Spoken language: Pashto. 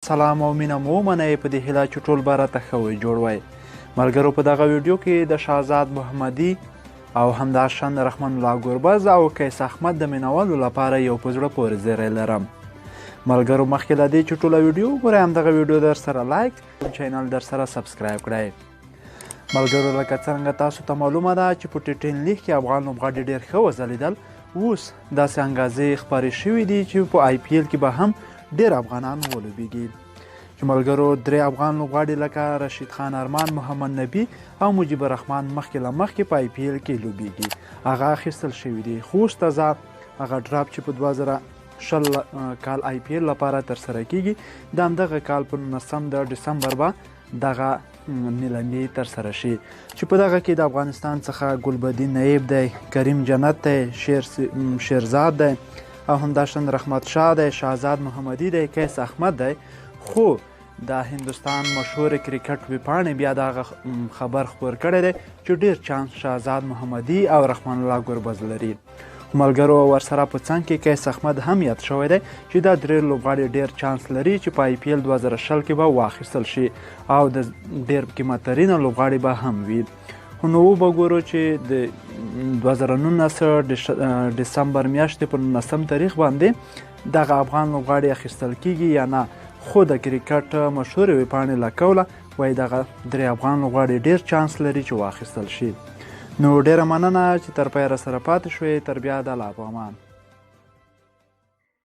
سلام او مینه مو ومنئ په دې هیله چې ټول به راته ښه وی جوړ وی. ملګرو په دغه ویډیو کې د شهزاد محمدي او همداشان رحمان الله ګربز او قیس احمد د مینوالو لپاره یو په زړه پورې زیری لرم. ملګرو مخکې له دې چې ټوله ویډیو وګورئ همدغه ویډیو در سره لایک چینل در سره سبسکرایب کړئ. ملګرو لکه څرنګه تاسو ته معلومه ده چې په ټي10 لیګ کې افغان لوبغاړي ډېر ښه وځلیدل. اوس داسې انګازې خپرې شوي دي چې په IPL کې به هم ډېر افغانان ولوبېږي. چې ملګرو 3 افغان لوبغاړي لکه رشید خان ارمان، محمد نبي او مجیب الرحمن مخکې له مخکې په IPL کې لوبېږي. هغه اخیستل شوي دي، خو اوس تازه هغه ډراپ چې په 2020 کال IPL لپاره ترسره کیږي د همدغه کال په 19 ډسمبر به دغه نیلامي ترسره شي چې په دغه کې د افغانستان څخه ګلبدین نایب دی، کریم جنت دی، شیرزاد دی او همداشان رحمت شاه دی، شهزاد محمدي دی، قیس احمد دی. خو د هندوستان مشهور کرکټ ویبپاڼې بیا دغه خبر خپور کړی دی چې ډېر چانس شهزاد محمدي او رحمان الله ګربز لري. ملګرو ورسره په څنګ کې قیس احمد هم یاد شوی دی چې دا 3 لوبغاړي ډېر چانس لري چې په IPL 2020 کې به واخیستل شي او د ډېر قیمتترینه لوبغاړي به هم وي. خو نو وګورو چې د 2019 ډسمبر میاشتې په 19 تاریخ باندې دغه افغان لوبغاړي اخیستل کیږي یا نه. خو د کرکټ مشهور ویبپاڼې له قوله وایي دغه 3 افغان لوبغاړي ډېر چانس لري چې واخیستل شي. نو ډیره مننه چې تر پایه راسره پاتې شوئ. تر بیا د الله په امان.